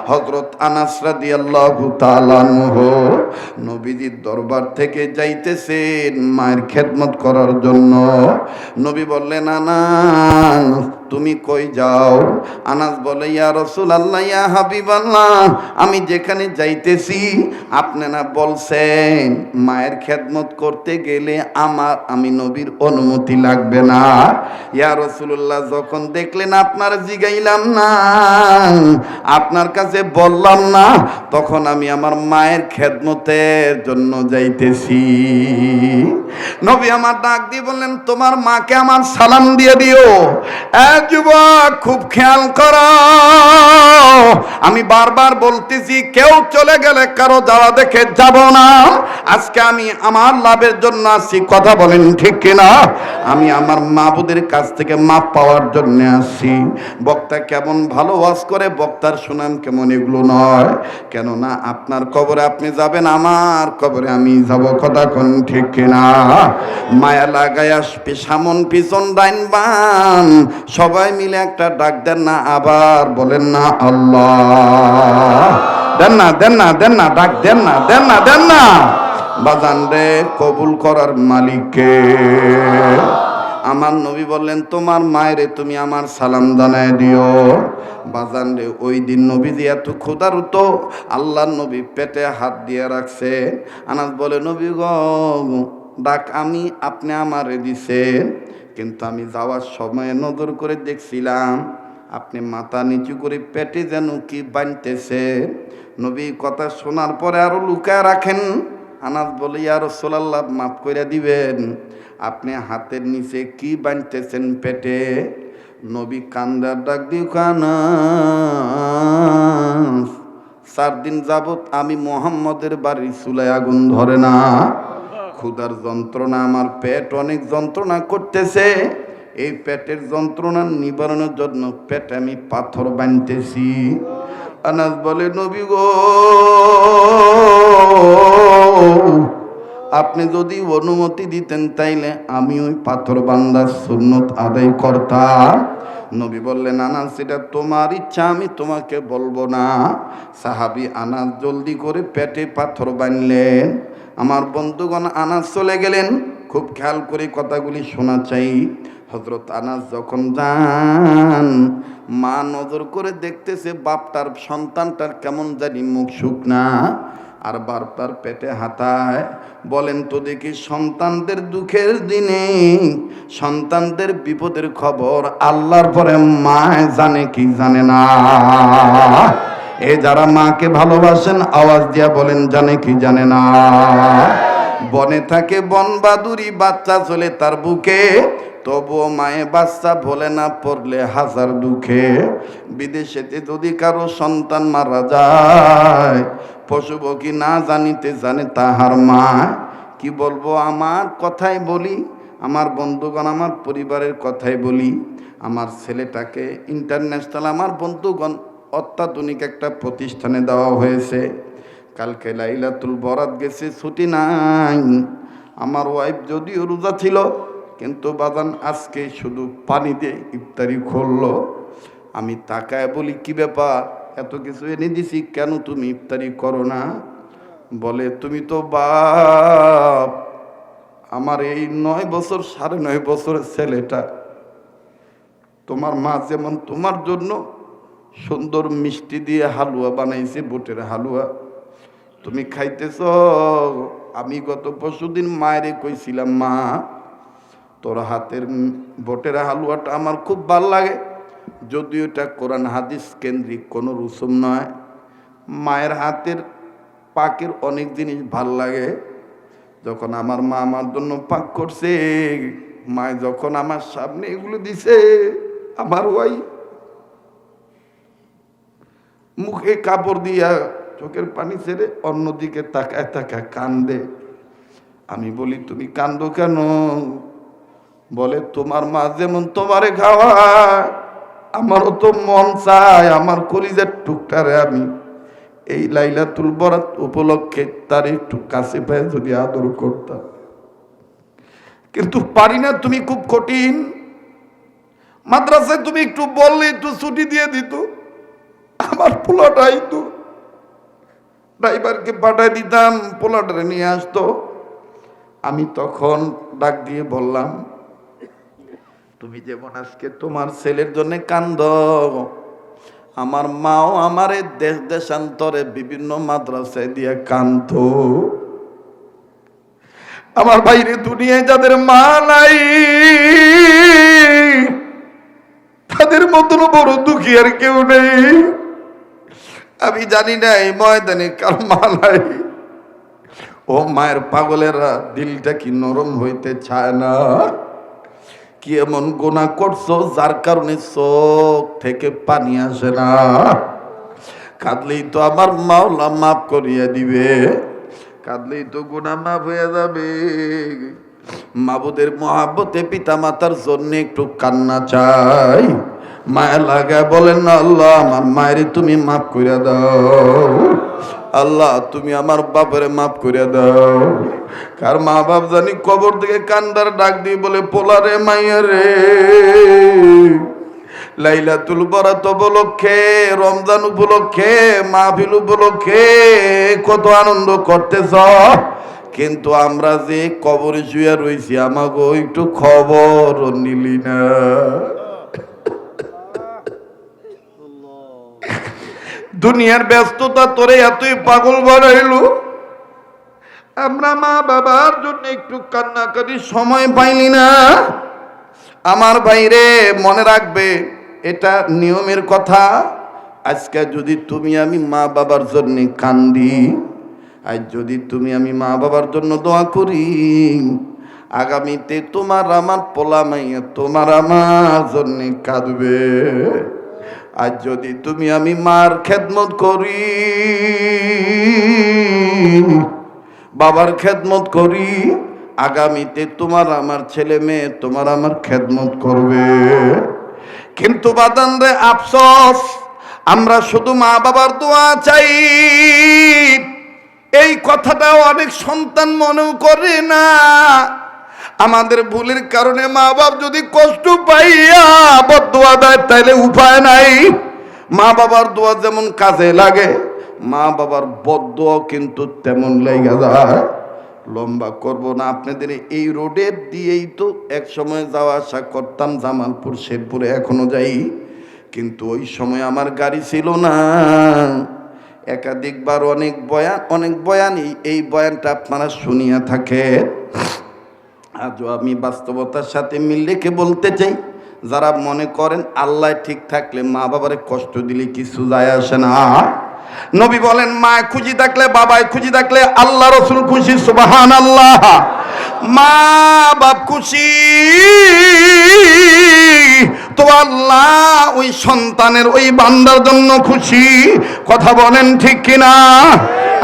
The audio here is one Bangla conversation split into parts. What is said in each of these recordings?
হযরত আনাস রাদিয়াল্লাহু তাআলা আনহু নবীজির দরবার থেকে যাইতেছেন মায়ের খেদমত করার জন্য। নবী বললেন, আনাস তুমি কই যাও? আনাস বলে, ইয়া রাসূলুল্লাহ, ইয়া হাবিবাল্লাহ, আমি যেখানে যাইতেছি আপনি না বলছেন মায়ের খেদমত করতে গেলে আমি নবীর অনুমতি লাগবে না। ইয়া রাসূলুল্লাহ, যখন দেখলেন আপনার জিগাইলাম না, আপনার কাছে বললাম না, তখন আমি আমার মায়ের খেদমতের জন্য যাইতেছি। নবী আমার ডাক দিয়ে বললেন, তোমার মাকে আমার সালাম দিয়ে দিও। যুবক খুব খেয়াল করো, আমি বারবার বলতেছি কেউ চলে গেলে কারো যাওয়া দেখে যাব না। আজকে আমি আমার লাভের জন্য আসছি, কথা বলেন ঠিক কিনা? আমি আমার মাবুদের কাছ থেকে মাপ পাওয়ার জন্য আসছি। বক্তা কেমন ভালো ওয়াজ করে, বক্তার সুনাম কেমন, এগুলো নয়। কেননা আপনার কবরে আপনি যাবেন, আমার কবরে আমি যাব, কথা কোন ঠিক কিনা? মায়া লাগায়া সামন পিছন ডাইন বাম সবাই মিলে একটা ডাক দেন না, আবার বলেন না আল্লাহ। দেন না, দেন না, দেন না, ডাক দেন না, দেন না, দেন না। বাজান রে, কবুল করার মালিককে। আমার নবী বললেন, তোমার মায়েরে তুমি আমার সালাম জানায় দিও। বাজান রে, ওই দিন নবীজি এত ক্ষুধার্ত, আল্লাহর নবী পেটে হাত দিয়ে রাখছে। আনাস বলে, নবী গো, ডাক আপনি আমারে দিছেন, কিন্তু আমি যাওয়ার সময় নজর করে দেখছিলাম আপনি মাথা নিচু করে পেটে যেন কি বানতেছে। নবী কথা শোনার পরে আরো লুকায় রাখেন। আনাস বলে, ইয়া রাসূলুল্লাহ, মাফ করে দিবেন, আপনি হাতের নিচে কি বানতেছেন পেটে? নবী কান্দার ডাক দিয়ে, আনাস, 4 দিন যাবত আমি মুহাম্মদের বাড়ির চুলায় আগুন ধরে না, ক্ষুধার যন্ত্রণা, আমার পেট অনেক যন্ত্রণা করতেছে। এই পেটের যন্ত্রণা নিবারণের জন্য পেটে আমি পাথর বানতেছি। আনাস বলে, নবী গো, আপনি যদি অনুমতি দিতেন তাইলে আমি ওই পাথর বান্দার সুন্নত আদায় করতাম। নবী বললেন, আনাস, সেটা তোমার ইচ্ছা, আমি তোমাকে বলবো না। সাহাবী আনাস জলদি করে পেটে পাথর বানলেন। আমার বন্ধুগণ, আনাস চলে গেলেন। খুব খেয়াল করে কথাগুলি শোনা চাই। হযরত আনাস যখন যান, মা নজর করে দেখতেছে বাপটার সন্তানটার কেমন জানি মুখ শুকনা, আর বারবার পেটে হাতায়। বলেন তো দেখি, সন্তানদের দুঃখের দিনে, সন্তানদের বিপদের খবর আল্লাহর পরে মা জানে কি জানে না? এ যারা মাকে ভালোবাসেন আওয়াজ দিয়া বলেন, জানে কি জানে না? বনে থাকে বনবাদুরি, বাচ্চা চলে তার বুকে, তবুও মায়ে বাচ্চা ভোলে না, পড়লে হাজার দুঃখে। বিদেশেতে যদি কারো সন্তান মারা যায়, পশু পক্ষী না জানিতে জানে তাহার মা। কি বলবো, আমার কথাই বলি, আমার বন্ধুগণ, আমার পরিবারের কথাই বলি। আমার ছেলেটাকে ইন্টারন্যাশনাল, আমার বন্ধুগণ, অত্যাধুনিক একটা প্রতিষ্ঠানে দেওয়া হয়েছে। কালকে লাইলাতুল বরাত গেছে, ছুটি নাই। আমার ওয়াইফ যদিও রোজা ছিল, কিন্তু বাজান আজকে শুধু পানি দিয়ে ইফতারি করলো। আমি তাকায় বলি, কি ব্যাপার, এত কিছু এনে দিছি, কেন তুমি ইফতারি করো না? বলে, তুমি তো বাপ, আমার এই 9 বছর 9.5 বছরের ছেলেটা, তোমার মা যেমন তোমার জন্য সুন্দর মিষ্টি দিয়ে হালুয়া বানাইছে, বুটের হালুয়া, তুমি খাইতেছ। আমি গত পরশুদিন মায়েরে কইছিলাম, মা তোর হাতের বুটের হালুয়াটা আমার খুব ভালো লাগে, যদিও এটা কোরআন হাদিস কেন্দ্রিক কোনো রুসুম নয়। মায়ের হাতের পাকের অনেক জিনিস ভাল লাগে। যখন আমার মা আমার জন্য পাক করছে, মায় যখন আমার সামনে এগুলো দিছে, আমার ওই মুখে কাপড় দিয়া চোখের পানি ছেড়ে অন্যদিকে তাকায় তাকায় কান্দে। আমি বলি, তুমি কান্দো কেন? বলে, তোমার মা যেমন তোমারে খাওয়ায়, আমারও তো মন চায় আমার কলিজার টুকটারে আমি এই লাইলাতুল বরাত উপলক্ষে তার একটু কাছে পায়ে যদি আদর করতাম, কিন্তু পারি না। তুমি খুব কঠিন। মাদ্রাসায় তুমি একটু বললে একটু ছুটি দিয়ে দিত, আমার পোলাটাই তো ড্রাইভারকে পাঠাই দিতাম, পোলাটারে নিয়ে আসতো। আমি তখন ডাক দিয়ে বললাম, তুমি যেমন আজকে তোমার ছেলের জন্য কান্দ, আমার মাও আমারে দেশ দেশান্তরে বিভিন্ন মাদ্রাসায় দিয়ে কান্ত। আমার বাইরে দুনিয়ায় যাদের মা নাই, তাদের মতন বড় দুঃখী আর কেউ নেই। আমি জানি না এই ময়দানে কার মা নাই। ও মায়ের পাগলেরা, দিলটা কি নরম হইতে চায় না? কি এমন গুনাহ করছো যার কারণে চোখ থেকে পানি আসে না? কাঁদলেই তো আমার মাওলা মাফ করিয়া দিবে, কাঁদলেই তো গুনাহ মাফ হয়ে যাবে। মাবুদের মহাব্বতে পিতা মাতার জন্য একটু কান্না চাই। মায়া লাগায় বলেন না, আল্লাহ আমার মায়ের তুমি মাফ করিয়া দাও, আল্লাহ তুমি আমার বাপের মাফ করিয়া দাও। কার মা বাপ জানি কবর থেকে কান্দার ডাক দিয়ে বলে, পোলারে মাইয়া রে, লাইলাতুল বরাত উপলক্ষে, রমজান উপলক্ষে, মাহফিল উপলক্ষে কত আনন্দ করতেছ, কিন্তু আমরা যে কবরে শুয়ে রয়েছি আমাকে একটু খবর নিলি না। দুনিয়ার ব্যস্ততা তোরে এতই পাগল বানাইলো, আমরা মা বাবার জন্য একটু কান্নাকাটির সময় পাইনি না। আমার ভাইরে মনে রাখবে, এটা নিয়মের কথা। আজকে যদি তুমি আমি মা বাবার জন্য কান্দি, আজ যদি তুমি আমি মা বাবার জন্য দোয়া করি, আগামীতে তোমার আমার পোলা মাইয়া তোমার আমার জন্য কাঁদবে। আজ যদি তুমি আমি মার খেদমত করি, বাবার খেদমত করি, আগামীতে তোমার আমার ছেলে মেয়ে তোমার আমার খেদমত করবে। কিন্তু বাদান রে আফসোস, আমরা শুধু মা বাবার দোয়া চাই, এই কথাটাও অনেক সন্তান মনেও করে না। আমাদের ভুলের কারণে মা বাপ যদি কষ্ট পাইয়া বদদোয়া দেয় তাইলে উপায় নাই। মা বাবার দোয়া যেমন কাজে লাগে, মা বাবার বদদোয়া কিন্তু তেমন লেগে যায়। লম্বা করব না, আপনাদের এই রোডের দিয়েই তো এক সময় যাওয়া আসা করতাম, জামালপুর শেরপুরে এখনো যাই। কিন্তু ওই সময় আমার গাড়ি ছিল না। একাধিকবার অনেক বয়ানই এই বয়ানটা আপনারা শুনিয়া থাকে। আজও আমি বাস্তবতার সাথে মিল রেখে বলতে চাই, যারা মনে করেন আল্লাহ ঠিক থাকলে মা বাবারে কষ্ট দিলে কিছু যায় আসে না। নবী বলেন, মা খুশি থাকলে, বাবায় খুশি থাকলে আল্লাহ রসুল খুশি, সুবহানাল্লাহ। মা বাপ খুশি তো আল্লাহ ওই সন্তানের ওই বান্দার জন্য খুশি। কথা বলেন ঠিক কিনা?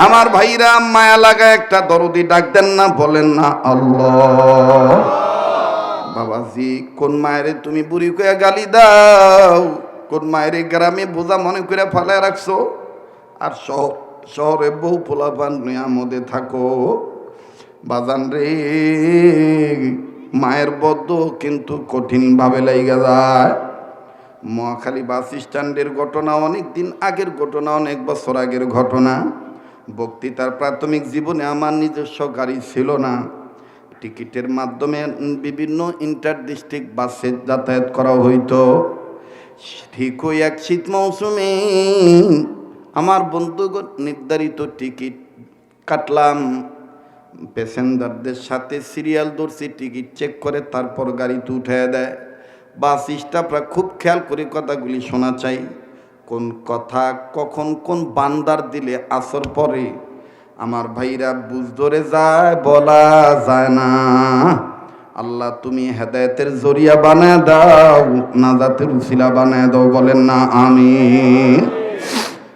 আমার ভাইরা, মায়া লাগা একটা দরদি ডাক দেন না, বলেন না আল্লাহ। বাবাজি, কোন মায়েরে তুমি বুড়ি কইয়া গালি দাও, কোন মায়ের গ্রামে বোঝা মনে করে ফালায় রাখছো, আর শহরে বহু পোলাপান নিয়ামতে থাকো। বাজান রে, মায়ের বদ্ধ কিন্তু কঠিন ভাবে লাইগা যায়। মহাখালী বাস স্ট্যান্ডের ঘটনা অনেক দিন আগের ঘটনা, অনেক বছর আগের ঘটনা। বক্তৃতার প্রাথমিক জীবনে আমার নিজস্ব গাড়ি ছিল না, টিকিটের মাধ্যমে বিভিন্ন ইন্টার ডিস্ট্রিক্ট বাসে যাতায়াত করা হইতো। ঠিক ওই এক শীত মৌসুমে আমার বন্ধুগণ নির্ধারিত টিকিট কাটলাম, প্যাসেঞ্জারদের সাথে সিরিয়াল ধরছি, টিকিট চেক করে তারপর গাড়িতে উঠে দেয়। বাস স্টাফরা খুব খেয়াল করে কথাগুলি শোনা চাই, কোন কথা কখন কোন বান্দার দিলে আসর পরে আমার ভাইরা বুঝ ধরে যায়, বলা যায় না। আল্লাহ তুমি হেদায়েতের জরিয়া বানায় দাও, নাজাতের উসিলা বানায় দাও, বলেন না আমিন।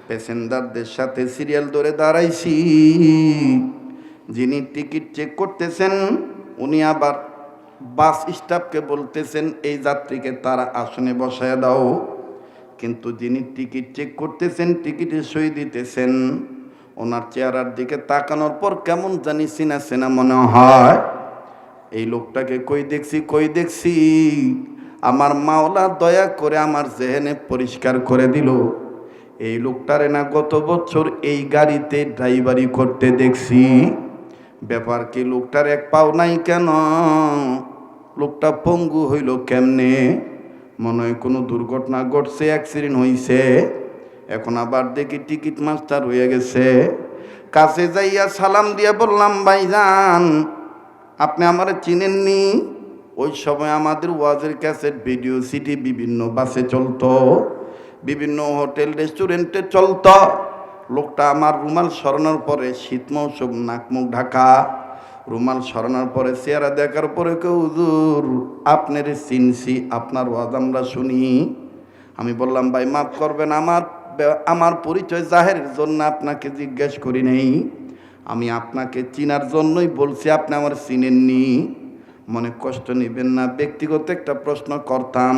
প্যাসেঞ্জারদের সাথে সিরিয়াল ধরে দাঁড়াইছি, যিনি টিকিট চেক করতেছেন উনি আবার বাস স্টাফকে বলতেছেন এই যাত্রীকে তারা আসনে বসায় দাও। কিন্তু যিনি টিকিট চেক করতেছেন, টিকিটের সই দিতেছেন, ওনার চেহারার দিকে তাকানোর পর কেমন জানি চেনা চেনা মনে হয়। এই লোকটাকে কই দেখছি। আমার মাওলা দয়া করে আমার জেহেনে পরিষ্কার করে দিল, এই লোকটারে না গত বছর এই গাড়িতে ড্রাইভারি করতে দেখছি। ব্যাপার কি, লোকটার এক পাও নাই কেন? লোকটা পঙ্গু হইল কেমনে? মনে হয় কোনো দুর্ঘটনা ঘটছে, অ্যাক্সিডেন্ট হইছে। এখন আবার দেখি টিকিট মাস্টার হয়ে গেছে। কাছে যাইয়া সালাম দিয়া বললাম, ভাইজান আপনি আমারে চিনেননি? ওই সময় আমাদের ওয়াজের ক্যাসেট, ভিডিও, সিডি বিভিন্ন বাসে চলতো, বিভিন্ন হোটেল রেস্টুরেন্টে চলতো। লোকটা আমার রুমাল সরানোর পরে, শীত মৌসুম, নাক মুখ ঢাকা, রুমাল সরানোর পরে চেহারা দেখার পরে কেউ, হুজুর আপনার চিনছি, আপনার ওয়াজ আমরা শুনি। আমি বললাম, ভাই মাফ করবেন, আমার পরিচয় জাহেরের জন্য আপনাকে জিজ্ঞেস করি নেই, আমি আপনাকে চিনার জন্যই বলছি, আপনি আমার চিনেননি। মনে কষ্ট নেবেন না, ব্যক্তিগত একটা প্রশ্ন করতাম।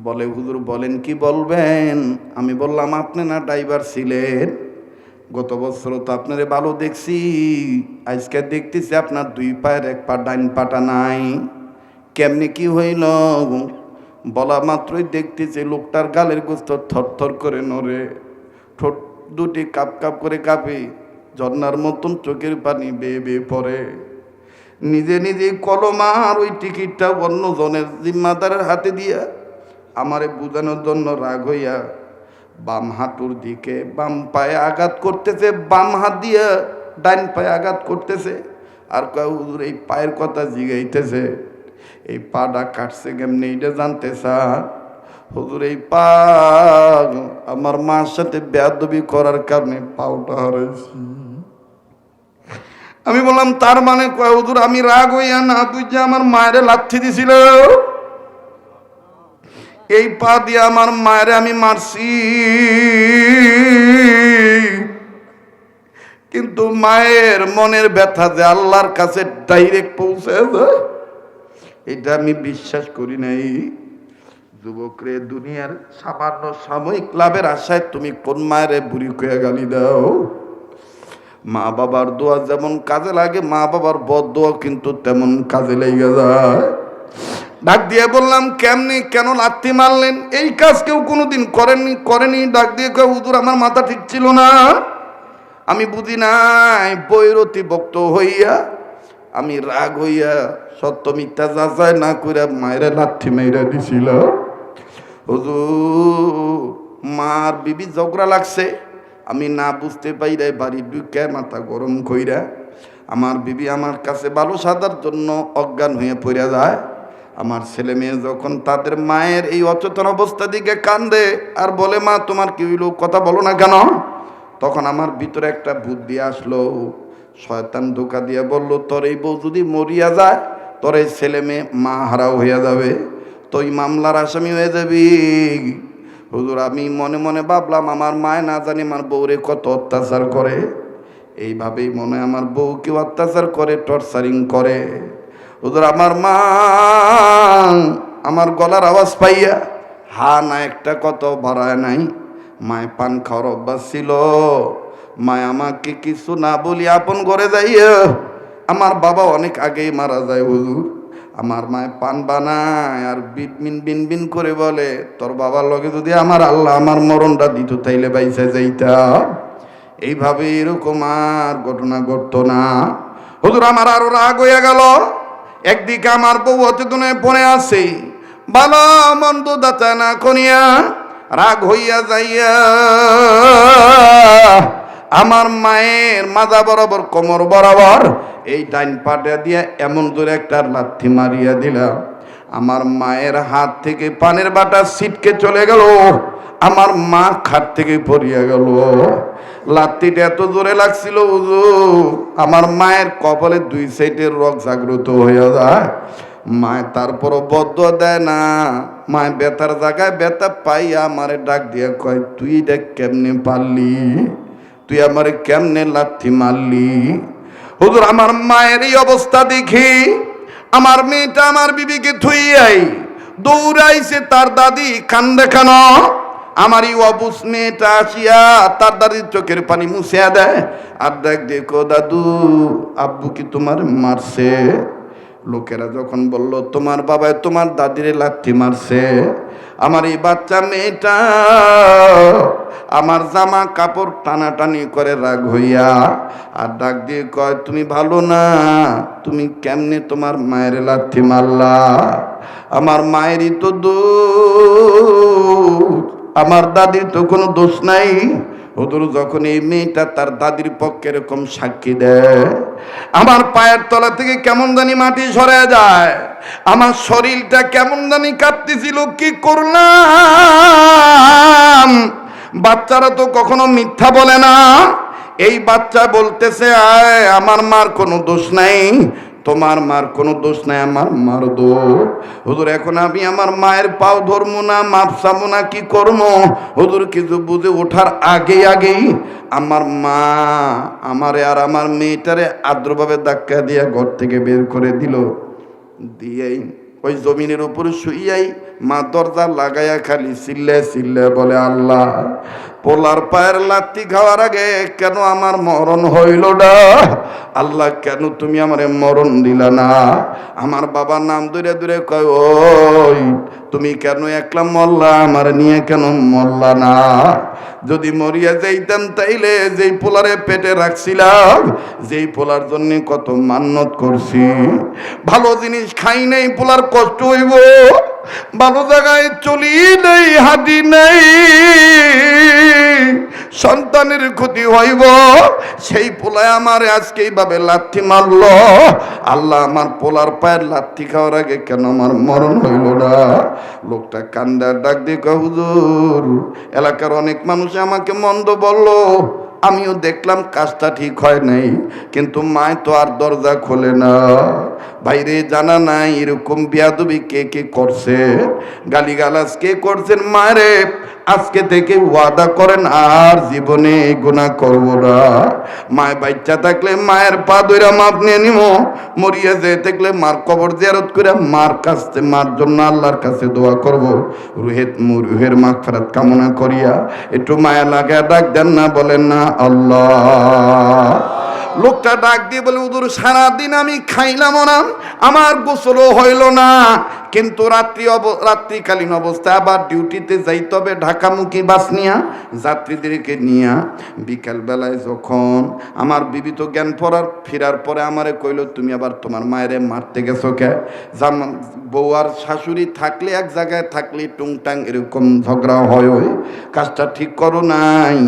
বলে, হুজুর বলেন, কি বলবেন? আমি বললাম, আপনি না ড্রাইভার ছিলেন, গত বছর তো আপনারে ভালো দেখছি, আজকে দেখতেছি আপনার দুই পায়ের এক পা, ডাইন পাটা নাই, কেমনি কি হইল? বলা মাত্রই দেখতেছি লোকটার গালের গোস্ত থরথর করে নড়ে, ঠোঁট দুটি কাপ কাপ করে কাঁপে, ঝর্নার মতন চোখের পানি বেয়ে বেয়ে পড়ে। নিজে নিজে কলমা আর ওই টিকিটটা অন্যজনের জিম্মাদারের হাতে দিয়া আমারে বুঝানোর জন্য রাগ হইয়া বাম হাঁটুর দিকে বাম পায়ে আঘাত করতেছে, বাম হাত দিয়া ডাইন পায়ে আঘাত করতেছে। আর কয়, হুজুর এই পায়ের কথা জিগাইতেছে, এই পাটা কাটছে কেমনি এটা জানতে চান? হুজুর এই পা আমার মার সাথে বেয়াদবি করার কারণে পাওটা হারাইছি। আমি বললাম, তার মানে কয়? হুজুর আমি রাগ হইয়া না বুঝে আমার মায়েরে লাথি দিছিল, এই পা দিয়ে আমার মায়েরে আমি মারছি, কিন্তু মায়ের মনের ব্যথা যে আল্লাহর কাছে ডাইরেক্ট পৌঁছে যায় এটা আমি বিশ্বাস করি নাই। যুবকরে, দুনিয়ার সামান্য সাময়িক লাভের আশায় তুমি কোন মায়েরে বুড়ি কয়ে গালি দাও? মা বাবার দোয়া যেমন কাজে লাগে, মা বাবার বদ দোয়া কিন্তু তেমন কাজে লেগে যায়। ডাক দিয়ে বললাম, কেমনি কেন লাথি মারলেন? এই কাজ কেউ কোনোদিন করেনি। ডাক দিয়ে কয়, হুজুর আমার মাথা ঠিক ছিল না, আমি বুঝি নাই, বৈরতি ভক্ত হইয়া আমি রাগ হইয়া সত্য মিথ্যা যাচাই না কইরা মায়েরা লাথি মাইরা দিছিল। হুজুর মার বিবি ঝগড়া লাগছে, আমি না বুঝতে পাইরা বাড়ি ঢুকে মাথা গরম কইরা আমার বিবি আমার কাছে ভালো সাদার জন্য অজ্ঞান হয়ে পড়ে যায়। আমার ছেলে মেয়ে যখন তাদের মায়ের এই অচেতন অবস্থা দিকে কান্দে আর বলে, মা তোমার কি হইল, কথা বলো না কেন? তখন আমার ভিতরে একটা বুদ্ধি আসলো। শয়তান ধোঁকা দিয়ে বলল, তোর এই বউ যদি মরিয়া যায়, তোর এই ছেলে মেয়ে মা হারাও হইয়া যাবে, তুই মামলার আসামি হয়ে যাবি। হুজুর আমি মনে মনে ভাবলাম, আমার মায় না জানি আমার বউরে কত অত্যাচার করে, এইভাবেই মনে হয় আমার বউকে অত্যাচার করে, টর্চারিং করে। হুজুর আমার মা আমার গলার আওয়াজ পাইয়া হা না একটা কত বাড়ায় নাই। মায় পান খাওয়ার অভ্যাস ছিল, মায় আমাকে কিছু না বলি আপন ঘরে যাইয়া, আমার বাবা অনেক আগেই মারা যায় হুজুর, আমার মায় পান বানায় আর বিন বিন বিন করে বলে, তোর বাবার লগে যদি আমার আল্লাহ আমার মরণটা দিত তাইলে বাইসা যাইতা। এইভাবে এরকম আর ঘটনা ঘটতো না। হুজুর আমার আরো রাগ হইয়া গেল। একদিকে আমার বউ অচেতনে পড়ে আছে, ভালো মন্দ দাতা না করিয়া রাগ হইয়া যাইয়া আমার মায়ের মাজা বরাবর, কোমর বরাবর এই ডাইন পাটা দিয়ে এমন দূরে একটা লাথি মারিয়া দিলাম, আমার মায়ের হাত থেকে পানের বাটা ছিটকে চলে গেল, আমার মা খাট থেকে পড়িয়া গেল। লাথিটা এত জোরে লাগছিল হুজুর, আমার মায়ের কপালে দুই সাইডের রক জাগ্রত হইয়া যায়। মায় তারপরও বদদোয়া দেয় না, মায় ব্যথার জায়গায় ব্যথা পাইয়া আমারে ডাক দিয়ে কয়, তুই এটা কেমনে পারলি, তুই আমারে কেমনে লাথি মারলি? হুজুর আমার মায়ের এই অবস্থা দেখি আমার মেয়েটা আমার বিবিকে থুইয়াই দৌড়াইছে তার দাদি কান্দে কেন। আমার এই অবুজ মেয়েটা আসিয়া তার দাদির চোখের পানি মুছিয়া দেয় আর দেখ, দেখো দাদু আব্বু কি তোমার মারছে? লোকেরা যখন বলল তোমার বাবাই তোমার দাদিরে লাথি মারছে, আমার এই বাচ্চা মেয়েটা আমার জামা কাপড় টানাটানি করে রাগ হইয়া আর ডাক দিয়ে কয় তুমি ভালো না, তুমি কেমনে তোমার মায়ের লাথি মারলা? আমার মায়েরই তো দোষ, আমার দাদির তো কোনো দোষ নাই। হুজুর যখন এই মেয়েটা তার দাদির পক্ষে এরকম সাক্ষী দেয়, আমার পায়ের তলা থেকে কেমন জানি মাটি সরে যায়, আমার শরীরটা কেমন জানি কাঁপতেছিল। কি করলাম? বাচ্চারা তো কখনো মিথ্যা বলে না। এই বাচ্চা বলতেছে আয় আমার মার কোনো দোষ নাই, তোমার মার কোনো দোষ নাই, আমার মার দোষ। হুজুর এখন আমি আমার মায়ের পাও ধরবো না, মাপ চাবো না, কি করবো? হুজুর কিছু বুঝে ওঠার আগেই আমার মা আমারে আর আমার মেয়েটারে আদ্রভাবে ধাক্কা দিয়া ঘর থেকে বের করে দিল। দিয়েই ওই জমিনের উপরে শুইয়াই মা দরজা লাগাইয়া খালি চিল্লে বলে আল্লাহ, পোলার পায়ের লাত্তি খাওয়ার আগে কেন আমার মরণ হইল না? আল্লাহ কেন তুমি আমারে মরণ দিলা না? আমার বাবার নাম দূরে কয় ওই তুমি কেন একলা মরলা, আমার নিয়ে কেন মরলা না? যদি মরিয়া যাইতাম তাইলে যেই পোলারে পেটে রাখছিলাম, যেই পোলার জন্য কত মান্নত করছি, ভালো জিনিস খাই নাই পোলার কষ্ট হইব, ভালো জায়গায় চলি নাই হাঁটি নাই সন্তানের ক্ষতি হইব, সেই পোলায় আমার আজকে এইভাবে লাথি মারল। আল্লাহ আমার পোলার পায়ের লাথি খাওয়ার আগে কেন আমার মরণ হইল না? লোকটা কান্দার ডাক দিয়ে কয় হুজুর এলাকার অনেক মানুষ আমাকে মন্দ বলল, আমিও দেখলাম কাজটা ঠিক হয় নাই, কিন্তু মায় তো আর দরজা খোলে না। বাইরে জানা নাই এরকম বিয়াদবি কে কে করছে, গালিগালাজ কে করছেন? মারে আজকে থেকে ওয়াদা করেন আর জীবনে গুনাহ করব না। মায় বাচ্চা থাকলে মায়ের পা ধইরা মাপ নিয়ে নিব, মরিয়া যেয়ে থাকলে মার কবর জিয়ারত করে মার জন্য আল্লাহর কাছে দোয়া করব, রুহের মাগফিরাত কামনা করিয়া একটু মায়া লাগা ডাক দেন না, বলেন না আল্লাহ। লোকটা ডাক দিয়ে বলে হুজুর সারাদিন আমি খাইলাম না, আমার গোসলও হইল না, কিন্তু রাত্রিকালীন অবস্থায় আবার ডিউটিতে যাইতে হবে ঢাকামুখী বাস নিয়া, যাত্রীদেরকে নিয়া। বিকাল বেলায় যখন আমার বিবি তো জ্ঞান ফেরার পরে আমারে কইল তুমি আবার তোমার মায়েরে মারতে গেছো কে? বউ আর শাশুড়ি থাকলে এক জায়গায় থাকলে টুংটাং এরকম ঝগড়া হয়, ওই কাজটা ঠিক করো নাই,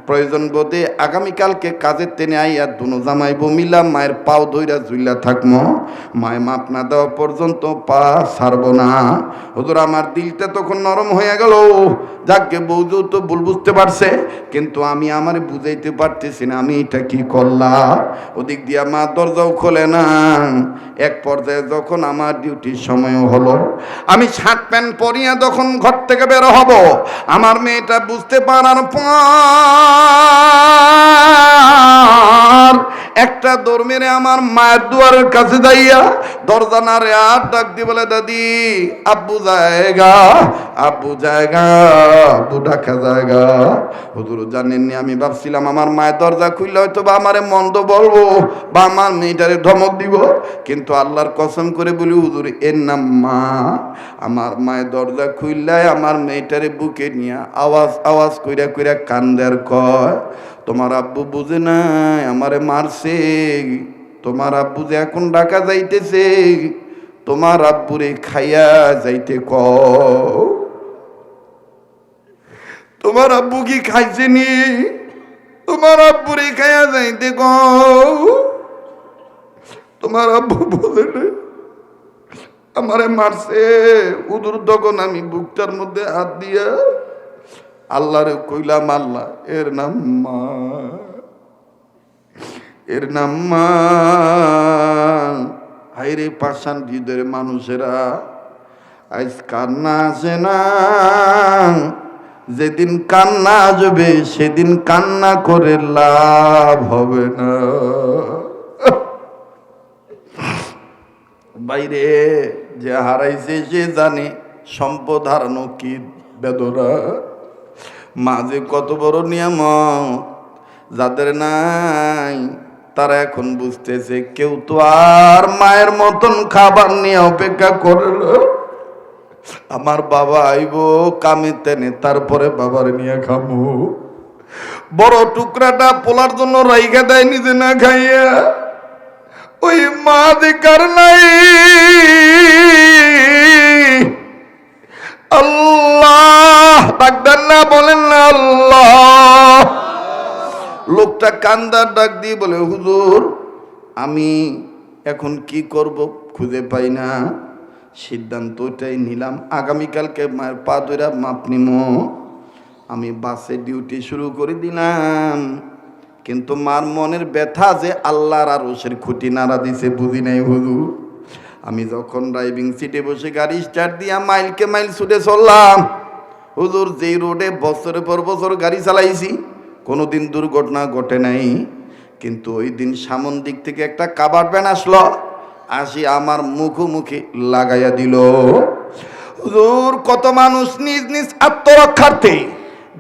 প্রয়োজন বোধে আগামীকালকে কাজের টেনে আইয়া দুনো জামাইবো মিলা মায়ের পাও ধইরা ঝুইলা থাকমো, মায় মাপ না দেওয়া পর্যন্ত পা ছাড়বো না। হুজুর আমার দিলটা তখন নরম হয়ে গেল, যাকে বউজু তো ভুল বুঝতে পারছে, কিন্তু আমি আমার বুঝাইতে পারতেছি না আমি এটা কি করলাম। ওদিক দিয়া মা দরজাও খোলে না। এক পর্যায়ে যখন আমার ডিউটির সময়ও হলো, আমি শার্ট প্যান্ট পরিয়া যখন ঘর থেকে বের হব, আমার মেয়েটা বুঝতে পারার পর একটা দৌড় মেরে আমার মায়ের দুয়ারের কাছে যাইয়া দরজা নাড়ে আর ডাক দিয়ে বলে দাদি আব্বু জায়গা, আব্বু জায়গা, আব্বু ডাকা জায়গা। হুজুর জানেননি আমি ভাবছিলাম আমার মায়ের দরজা খুললে হয়তো বা আমারে মন্দ বলবো বা আমার মেয়েটারে ধমক দিব, কিন্তু আল্লাহর কসম করে বলি হুজুর এর নাম মা। আমার মায়ের দরজা খুললে আমার মেয়েটারে বুকে নিয়ে আওয়াজ কইরা কান্দার কয় তোমার আব্বু বুঝে নাই আমারে মারছে, তোমার আব্বু যে এখন ঢাকা যাইতেছে, তোমার আব্বুরে খাইয়া যাইতে কও। তোমার আব্বু কি খাইছেনি? তোমার আব্বুরে খাইয়া যাইতে কও। তোমার আব্বু বুঝে নাই আমারে মারছে। উদুর তখন আমি বুকটার মধ্যে হাত দিয়া আল্লাহরে কইলাম আল্লাহ এর নাম মা, এর নাম মা। হাইরে পাষাণ হৃদয়ের মানুষেরা আজ কান্না আসে না, যেদিন কান্না আসবে সেদিন কান্না করে লাভ হবে না। বাইরে যে হারাইছে সে জানে সম্পদ হারানো কি বেদনা। মা যে কত বড় নিয়ামত, যাদের নাই তারা এখন বুঝতেছে কেউ তো আর মায়ের মতন খাবার নিয়ে অপেক্ষা করে না। আমার বাবা আইব কামে তেনে তারপরে বাবার নিয়ে খামু। বড় টুকরাটা পোলার জন্য রাইখা দেয় নিজে না খাইয়া। ওই মা দেখার নাই। আল্লাহ ডাকবেন না, বলেন না আল্লাহ। লোকটা কান্দার ডাক দিয়ে বলে, হুজুর আমি এখন কি করব খুঁজে পাই না। সিদ্ধান্ত ওইটাই নিলাম, আগামীকালকে মায়ের পা ধরে মাপ নিব। আমি বাসে ডিউটি শুরু করে দিলাম, কিন্তু মার মনের ব্যথা যে আল্লাহর আরশের খুঁটি নাড়া দিছে বুঝি নাই হুজুর। আমি যখন ড্রাইভিং সিটে বসে গাড়ি স্টার্ট দিয়া মাইলকে মাইল ছুটে চললাম, হুজুর যেই রোডে বছরের পর বছর গাড়ি চালাইছি কোনোদিন দুর্ঘটনা ঘটে নাই, কিন্তু ওই দিন সামন দিক থেকে একটা কাভার ভ্যান আসলো, আসি আমার মুখোমুখি লাগাইয়া দিল। হুজুর কত মানুষ নিজ নিজ আত্মরক্ষার্থে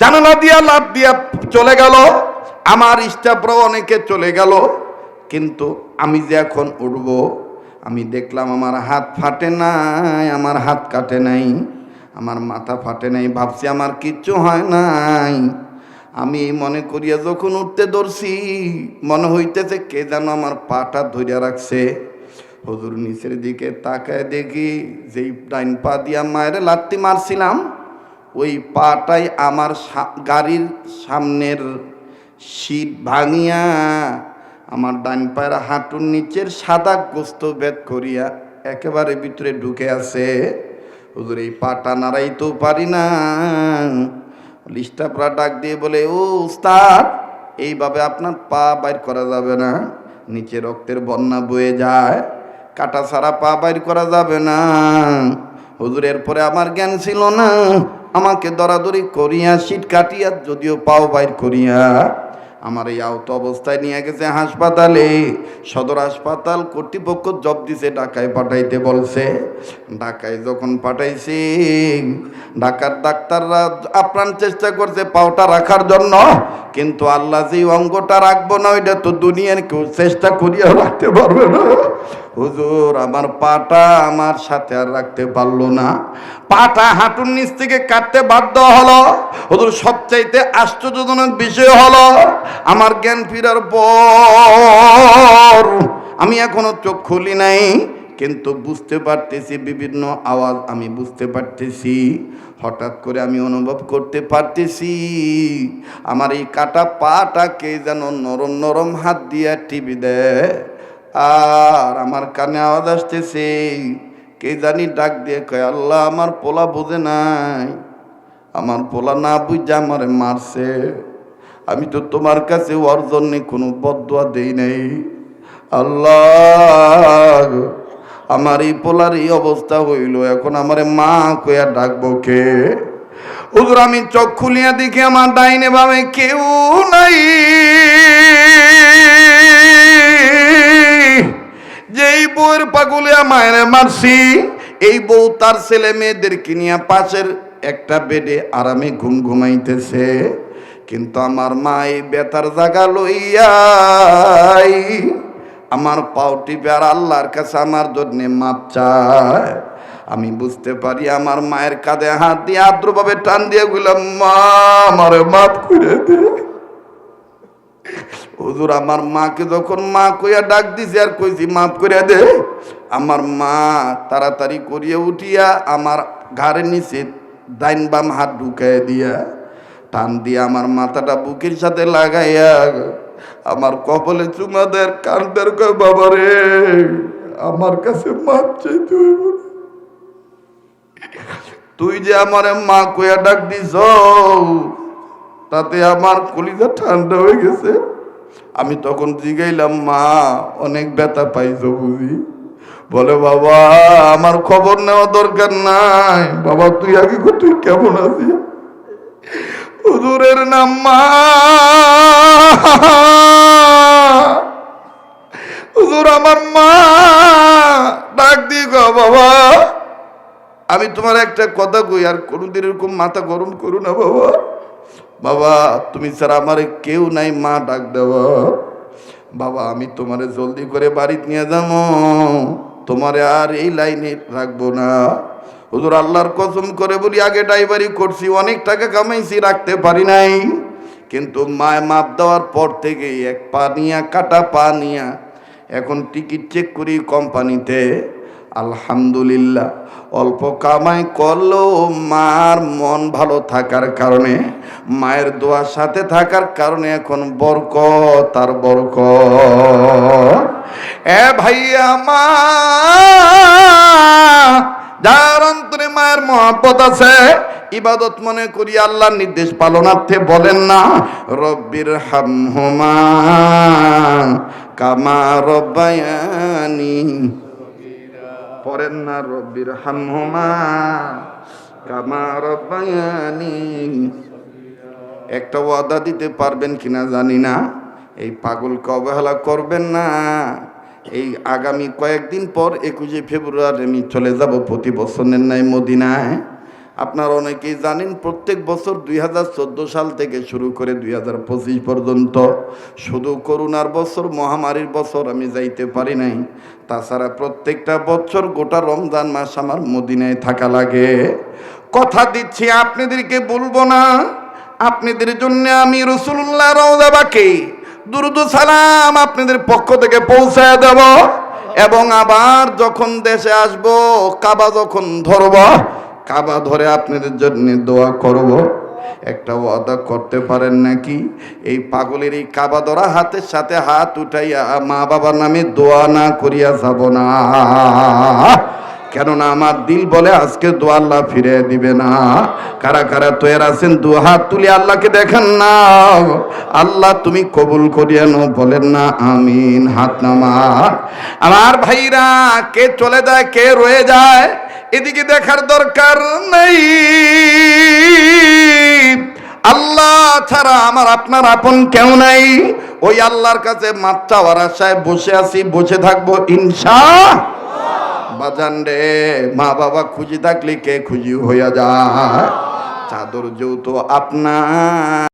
জানালা দিয়া লাফ দিয়া চলে গেল, আমার স্টাফরাও অনেকে চলে গেল, কিন্তু আমি যে এখন উঠব আমি দেখলাম আমার হাত ফাটে নাই, আমার হাত কাটে নাই, আমার মাথা ফাটে নাই। ভাবছি আমার কিচ্ছু হয় নাই। আমি মনে করিয়া যখন উঠতে ধরছি মনে হইতেছে কে যেন আমার পাটা ধরিয়া রাখছে। হুজুর নিচের দিকে তাকায় দেখি যেই ডাইন পা দিয়া মায়ের লাত্তি মারছিলাম ওই পাটাই আমার গাড়ির সামনের সিট ভাঙিয়া আমার ডান পায়ের হাঁটুর নিচের সাদা গোস্ত ভেদ করিয়া একেবারে ভিতরে ঢুকে আছে। হুজুর এই পাটা নাড়াইতেও পারি না। লিস্টাপরা ডাক দিয়ে বলে, ও উস্তাদ এইভাবে আপনার পা বাইর করা যাবে না, নিচে রক্তের বন্যা বয়ে যায়, কাটা ছাড়া পা বাইর করা যাবে না। হুজুর এরপরে আমার জ্ঞান ছিল না, আমাকে দরাদরি করিয়া সিট কাটিয়া যদিও পাও বাইর করিয়া আমার এই আহত অবস্থায় নিয়ে গেছে হাসপাতালে। সদর হাসপাতাল কর্তৃপক্ষ জব দিছে, ঢাকায় পাঠাইতে বলছে। ঢাকায় যখন পাঠাইছে ঢাকার ডাক্তাররা আপ্রাণ চেষ্টা করছে পাওটা রাখার জন্য, কিন্তু আল্লাহ যে অঙ্গটা রাখবো না ওইটা তো দুনিয়ার কেউ চেষ্টা করিয়া রাখতে পারবে না। হুজুর আমার পাটা আমার সাথে আর রাখতে পারলো না, পাটা হাঁটুর নিচ থেকে কাটতে বাধ্য হলো। হুজুর সবচাইতে আশ্চর্যজনক বিষয় হলো আমার জ্ঞান ফেরার পর আমি এখনো চোখ খুলি নাই, কিন্তু বুঝতে পারতেছি বিভিন্ন আওয়াজ আমি বুঝতে পারতেছি। হঠাৎ করে আমি অনুভব করতে পারতেছি আমার এই কাটা পাটাকে যেন নরম নরম হাত দিয়া টিপি দেয়, আর আমার কানে আওয়াজ আসতেছে কে জানি ডাক দিয়ে কয়, আল্লাহ আমার পোলা বোঝে নাই, আমার পোলা না বুঝে আমারে মারছে, আমি তো তোমার কাছে ওর জন্য কোনো বদদুয়া দেই নাই। আল্লাহ আমার এই পোলার এই অবস্থা হইল, এখন আমারে মা কইয়া ডাকবো কে? হুজুর আমি চোখ খুলিয়া দেখি আমার ডাইনে বামে কেউ নাই। যেই বউয়ের পাগলে মায়ের মারছি এই বউ তার ছেলে মেয়েদেরকে নিয়ে পাশের একটা বেডে আরামে ঘুম ঘুমাইতেছে, কিন্তু আমার মা এই বেতার জাগা লইয়াই আমার পাও টিপে আর আল্লাহর কাছে আমার জন্য মাপ চায়। আমি বুঝতে পারি আমার মায়ের কাঁধে হাত দিয়ে আদ্রভাবে টান দিয়ে গেলাম, মা আমারে মাফ করে দে। হুজুর আমার মাকে যখন মা কইয়া ডাক দিছি আর কইছি মাফ করে দে, আমার মা তাড়াতাড়ি করিয়া উঠিয়া আমার ঘাড়ের নিচে ডাইন বাম হাত ঢুকাইয়া দিয়া টান দিয়া আমার মাথাটা বুকের সাথে লাগাইয়া আমার কপালে চুমা দেয়, কান্দের কয়, বাবা রে আমার কাছে মাপ চাইতে হইব না, তুই যে আমারে মা কইয়া ডাক দিছ তাতে আমার কলিজা ঠান্ডা হয়ে গেছে। আমি তখন জিগাইলাম, মা অনেক ব্যথা পাইছো বুঝি? বলে, বাবা আমার খবর নেওয়া দরকার নাই, বাবা তুই আগে তুই কেমন আছিস? হুজুরের নাম মা। হুজুর আমার মা ডাক দিয়ে গো, বাবা আমি তোমার একটা কথা কই, আর কোনোদিন এরকম মাথা গরম করো না বাবা, বাবা তুমি ছাড়া আমার কেউ নাই, মা ডাক দেওয়া। বাবা আমি তোমারে জলদি করে বাড়িতে নিয়ে যাবো, তোমারে আর এই লাইনে রাখবো না। হুজুর আল্লাহর কসম করে বলি, আগে ড্রাইভারি করছি, অনেক টাকা কামাইছি, রাখতে পারি নাই। কিন্তু মায় মাপ দেওয়ার পর থেকে এক পা নিয়া, কাটা পা নিয়া এখন টিকিট চেক করি কোম্পানিতে। আলহামদুলিল্লাহ, অল্প কামাই করলেও মার মন ভালো থাকার কারণে, মায়ের দোয়ার সাথে থাকার কারণে এখন বরকত আর বরকত। এ ভাইয়া, মা যার অন্তরে মায়ের মহব্বত আছে, ইবাদত মনে করি, আল্লাহর নির্দেশ পালনার্থে বলেন না, রব্বির হামহুমা কামা রব্বায়ানি, পড়েন না, রব্বির হামহুমা কামা রব্বায়ানি। একটা ওয়াদা দিতে পারবেন কিনা জানি না, এই পাগলকে অবহেলা করবেন না। এই আগামী কয়েকদিন পর 21 ফেব্রুয়ারি আমি চলে যাব প্রতি বছরের ন্যায় মদিনায়। আপনারা অনেকেই জানেন, প্রত্যেক বছর 2014 সাল থেকে শুরু করে 2025 পর্যন্ত, শুধু করোনার বছর, মহামারীর বছর আমি যাইতে পারি নাই। তাছাড়া প্রত্যেকটা বছর গোটা রমজান মাস আমার মদিনায় থাকা লাগে। কথা দিচ্ছি আপনাদেরকে বলবো না, আপনাদের জন্য আমি রাসূলুল্লাহ রওজা বাকি দুরুদ সালাম আপনাদের পক্ষ থেকে পৌঁছায় দেব। এবং আবার যখন দেশে আসব, কাবা যখন ধরব, কাবা ধরে আপনাদের জন্য দোয়া করব। একটা ওয়াদা করতে পারেন নাকি? এই পাগলের এই কাবা ধরা হাতের সাথে হাত উঠাইয়া মা বাবার নামে দোয়া না করিয়া যাব না। কেননা আমার দিল বলে আজকে দোয়া আল্লাহ ফিরে দিবে না। কারা কারা তৈরি আছেন দু হাত তুলে আল্লাহকে দেখেন না, আল্লাহ তুমি কবুল করিয়া নো, বলেন না আমিন। হাত নামা। আমার ভাইরা, কে চলে যায় কে রয়ে যায় এদিকে দেখার দরকার নেই। আল্লাহ ছাড়া আমার আপনার আপন কেউ নাই। ওই আল্লাহর কাছে মাপ চাওয়ার আশায় বসে আছি, বসে থাকবো ইনশাআল্লাহ। বাজান রে, মা বাবা খুঁজি থাকলে কে খুঁজি হইয়া যায়। চাদর যেহেতু আপনার।